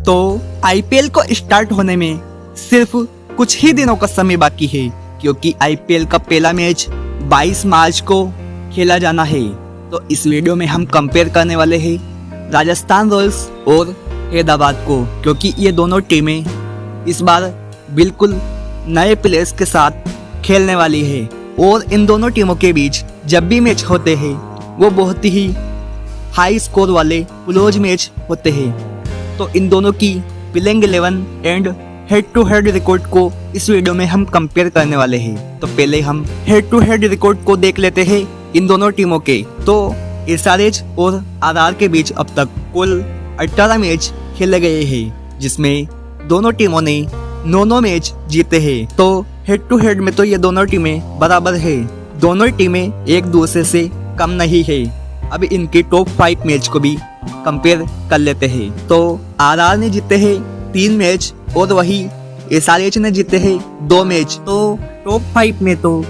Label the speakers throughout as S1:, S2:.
S1: तो आईपीएल को स्टार्ट होने में सिर्फ कुछ ही दिनों का समय बाकी है, क्योंकि आईपीएल का पहला मैच 22 मार्च को खेला जाना है। तो इस वीडियो में हम कंपेयर करने वाले हैं राजस्थान रॉयल्स और हैदराबाद को, क्योंकि ये दोनों टीमें इस बार बिल्कुल नए प्लेयर्स के साथ खेलने वाली है और इन दोनों टीमों के बीच जब भी मैच होते हैं वो बहुत ही हाई स्कोर वाले क्लोज मैच होते हैं। तो इन दोनों की playing 11 and head to head record को इस वीडियो में हम कंपेयर करने वाले हैं। तो पहले हम हेड टू हेड रिकॉर्ड को देख लेते हैं इन दोनों टीमों के। तो एसआरएच और आरआर के बीच अब तक कुल 18 मैच खेले गए हैं, जिसमें दोनों टीमों ने 9 मैच जीते हैं। तो हेड टू हेड में तो ये दोनों टीमें बराबर है, दोनों टीमें एक दूसरे से कम नहीं है। अब इनके टॉप 5 मैच को भी कंपेयर कर लेते हैं। तो आरआर ने जीते हैं 3 मैच और वही एसआरएच ने जीते हैं 2 मैच। तो टॉप 5 में तो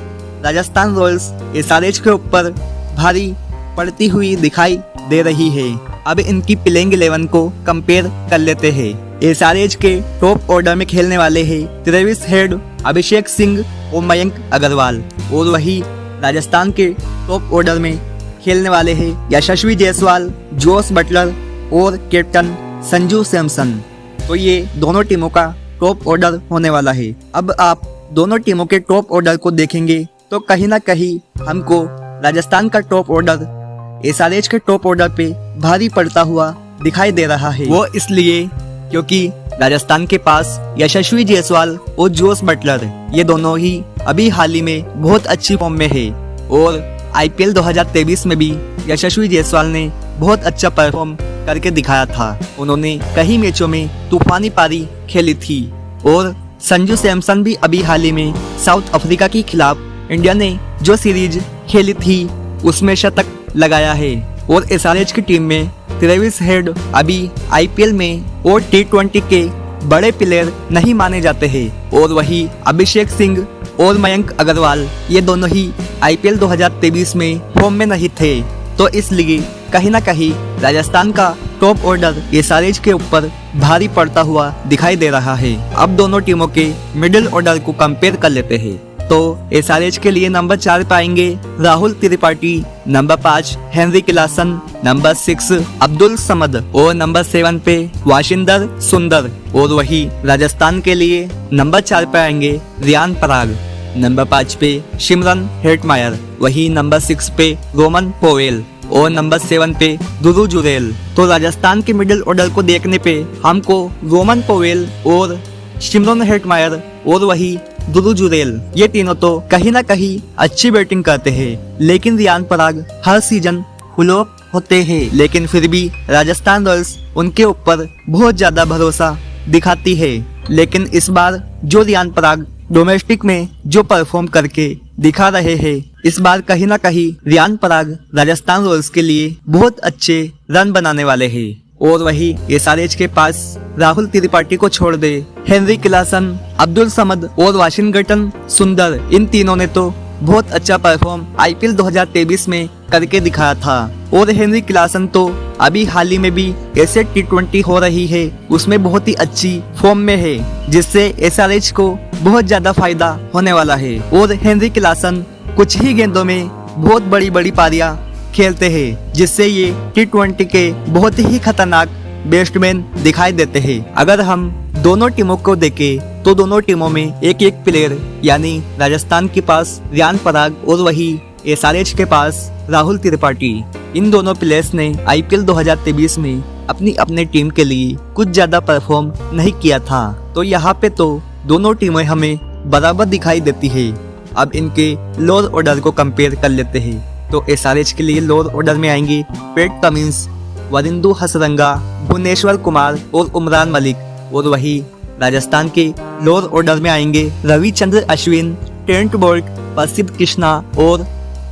S1: राजस्थान रॉयल्स एसआरएच के ऊपर भारी पड़ती हुई दिखाई दे रही है। अब इनकी प्लेइंग 11 को कंपेयर कर लेते हैं। एसआरएच के टॉप ऑर्डर में खेलने वाले हैं ट्रेविस हेड, अभिषेक सिंह और मयंक अग्रवाल, और वही राजस्थान के टॉप ऑर्डर में खेलने वाले हैं यशस्वी जायसवाल, जोस बटलर और कैप्टन संजू सैमसन। तो ये दोनों टीमों का टॉप ऑर्डर होने वाला है। अब आप दोनों टीमों के टॉप ऑर्डर को देखेंगे तो कहीं ना कहीं हमको राजस्थान का टॉप ऑर्डर एसआरएच के टॉप ऑर्डर पे भारी पड़ता हुआ दिखाई दे रहा है। वो इसलिए क्योंकि राजस्थान के पास यशस्वी जायसवाल और जोस बटलर ये दोनों ही अभी हाल ही में बहुत अच्छी फॉर्म में है, और आईपीएल 2023 में भी यशस्वी जायसवाल ने बहुत अच्छा परफॉर्म करके दिखाया था। उन्होंने कई मैचों में तूफानी पारी खेली थी, और संजू सैमसन भी अभी हाल ही में साउथ अफ्रीका के खिलाफ इंडिया ने जो सीरीज खेली थी उसमें शतक लगाया है। और एसआरएच की टीम में ट्रेविस हेड अभी आईपीएल में और टी20 के बड़े प्लेयर नहीं माने जाते हैं, और वही अभिषेक सिंह और मयंक अग्रवाल ये दोनों ही आईपीएल 2023 में फॉर्म में नहीं थे। तो इसलिए कहीं ना कहीं राजस्थान का टॉप ऑर्डर एसआरएच के ऊपर भारी पड़ता हुआ दिखाई दे रहा है। अब दोनों टीमों के मिडिल ऑर्डर को कंपेयर कर लेते हैं। तो एसआरएच के लिए नंबर 4 पाएंगे Rahul Tripathi, number 5 Henry Klaasen, number 6 Abdul Samad और नंबर 7 पे वाशिंदर सुंदर। और वही राजस्थान के लिए नंबर 4 पे आएंगे रियान पराग, नंबर 5 पे सिमरन हेटमायर, वही नंबर 6 पे रोमन पोवेल और नंबर 7 पे दुरू जुरेल। तो राजस्थान के मिडिल ऑर्डर को देखने पे हमको रोमन पोवेल और सिमरन हेटमायर और वही दुरू जुरेल ये तीनों तो कहीं ना कहीं अच्छी बैटिंग करते हैं, लेकिन रियान पराग हर सीजन फ्लॉप होते हैं। लेकिन फिर भी राजस्थान रॉयल्स उनके ऊपर बहुत ज्यादा भरोसा दिखाती है। लेकिन इस बार जो रियान पराग डोमेस्टिक में जो परफॉर्म करके दिखा रहे हैं, इस बार कहीं ना कहीं रियान पराग राजस्थान रॉयल्स के लिए बहुत अच्छे रन बनाने वाले हैं। और वही एसआरएच के पास राहुल त्रिपाठी को छोड़ दे हेनरी क्लासन, अब्दुल समद और वाशिंगटन सुंदर, इन तीनों ने तो बहुत अच्छा परफॉर्म आईपीएल 2023 में करके दिखाया था। और हेनरी क्लासन तो अभी हाल ही में भी ऐसे टी20 हो रही है उसमें बहुत ही अच्छी फॉर्म में है, जिससे एसआरएच को बहुत ज्यादा फायदा होने वाला है। और हेनरी क्लासन कुछ ही गेंदों में बहुत बड़ी बड़ी पारियां खेलते हैं, जिससे ये टी20 के बहुत ही खतरनाक बैट्समैन दिखाई देते हैं। अगर हम दोनों टीमों को देखें तो दोनों टीमों में एक एक प्लेयर, यानी राजस्थान के पास रियान पराग और वही एसआरएच के पास राहुल त्रिपाठी, इन दोनों प्लेयर्स ने आईपीएल 2023 में अपनी अपने टीम के लिए कुछ ज्यादा परफॉर्म नहीं किया था। तो यहाँ पे तो दोनों टीमें हमें बराबर दिखाई देती है। अब इनके लोअर ऑर्डर को कंपेयर कर लेते हैं। तो एसआरएच के लिए लोअर ऑर्डर में आएंगे पैट कमिंस, वरिंदु हसरंगा, भुवनेश्वर कुमार और उमरान मलिक। और वही राजस्थान के लोअर ऑर्डर में आएंगे रविचंद्र अश्विन, ट्रेंट बोल्ट, प्रसिद्ध कृष्णा और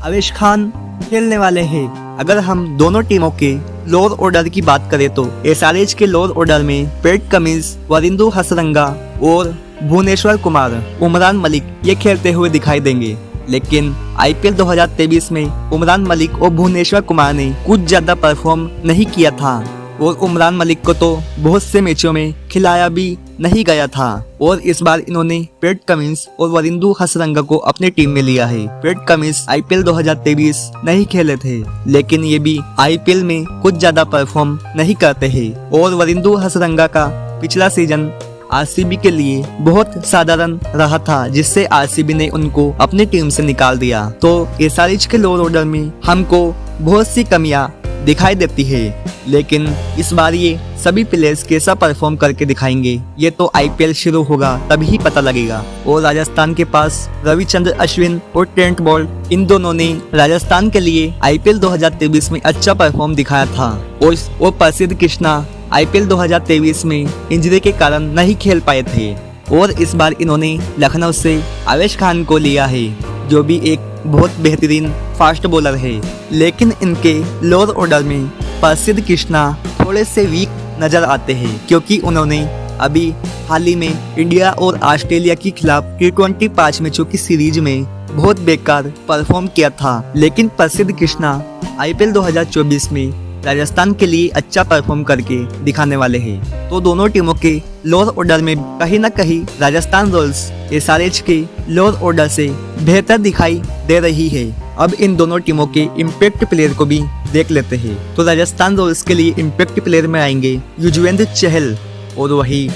S1: अवेश खान खेलने वाले हैं। अगर हम दोनों टीमों के लोअर ऑर्डर की बात करें तो एसआरएच के लोअर ऑर्डर में पैट कमिंस, वरिंदु हसरंगा और भुवनेश्वर कुमार, उमरान मलिक ये खेलते हुए दिखाई देंगे। लेकिन आईपीएल 2023 में उमरान मलिक और भुवनेश्वर कुमार ने कुछ ज्यादा परफॉर्म नहीं किया था। और उमरान मलिक को तो बहुत से मैचों में खिलाया भी नहीं गया था और इस बार इन्होंने पैट कमिंस और वरिंदु हसरंगा को अपनी टीम में लिया है। पैट कमिंस आईपीएल 2023 नहीं खेले थे, लेकिन ये भी आईपीएल में कुछ ज्यादा परफॉर्म नहीं करते हैं और वरिंदु हसरंगा का पिछला सीजन आरसीबी के लिए बहुत साधारण रहा था, जिससे आरसीबी ने उनको अपनी टीम से निकाल दिया। तो एसआरएच के लोअर ऑर्डर में हमको बहुत सी कमियां दिखाई देती है, लेकिन इस बार ये सभी प्लेयर्स कैसा परफॉर्म करके दिखाएंगे ये तो आईपीएल शुरू होगा तभी पता लगेगा। और राजस्थान के पास रविचंद्र अश्विन और ट्रेंट बोल्ट, इन दोनों ने राजस्थान के लिए आईपीएल 2023 में अच्छा परफॉर्म दिखाया था और प्रसिद्ध कृष्णा आईपीएल 2023 में इंजरी के कारण नहीं खेल पाए थे और इस बार इन्होंने लखनऊ से आवेश खान को लिया है, जो भी एक बहुत बेहतरीन फास्ट बॉलर है। लेकिन इनके लोअर ऑर्डर में प्रसिद्ध कृष्णा थोड़े से वीक नजर आते हैं, क्योंकि उन्होंने अभी हाल ही में इंडिया और ऑस्ट्रेलिया के खिलाफ T20 5 मैचों की सीरीज में बहुत बेकार परफॉर्म किया था। लेकिन प्रसिद्ध कृष्णा आईपीएल 2024 में राजस्थान के लिए अच्छा परफॉर्म करके दिखाने वाले हैं। तो दोनों टीमों के लोअर ऑर्डर में कहीं न कहीं राजस्थान रॉयल्स एसआरएच के लोअर ऑर्डर से बेहतर दिखाई दे रही है। अब इन दोनों टीमों के इम्पैक्ट प्लेयर को भी देख लेते हैं। तो राजस्थान रॉयल्स के लिए इम्पैक्ट प्लेयर में आएंगे युजवेंद्र चहल और वही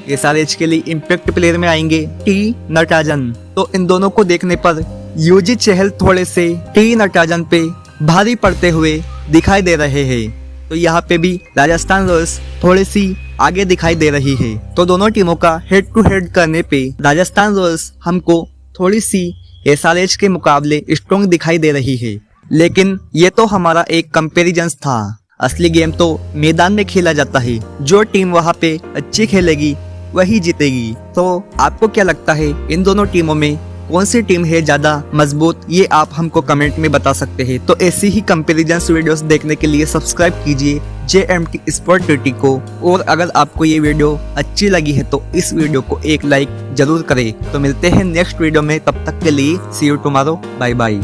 S1: एसआरएच के लिए इम्पैक्ट प्लेयर में आएंगे टी नटराजन। तो इन दोनों को देखने पर युजी चहल थोड़े से टी नटराजन पे भारी पड़ते हुए दिखाई दे रहे हैं। तो यहाँ पे भी राजस्थान रॉयल्स थोड़ी सी आगे दिखाई दे रही है। तो दोनों टीमों का हेड टू हेड करने पे राजस्थान रॉयल्स हमको थोड़ी सी एसआरएच के मुकाबले स्ट्रॉन्ग दिखाई दे रही है। लेकिन ये तो हमारा एक कंपैरिजन था, असली गेम तो मैदान में खेला जाता है। जो टीम वहाँ पे अच्छी खेलेगी वही जीतेगी। तो आपको क्या लगता है इन दोनों टीमों में कौन सी टीम है ज्यादा मजबूत, ये आप हमको कमेंट में बता सकते हैं। तो ऐसी ही कंपैरिजन वीडियोस देखने के लिए सब्सक्राइब कीजिए JMT Sport 30 को। और अगर आपको ये वीडियो अच्छी लगी है तो इस वीडियो को एक लाइक जरूर करें। तो मिलते हैं नेक्स्ट वीडियो में, तब तक के लिए सी यू टुमारो, बाय बाय।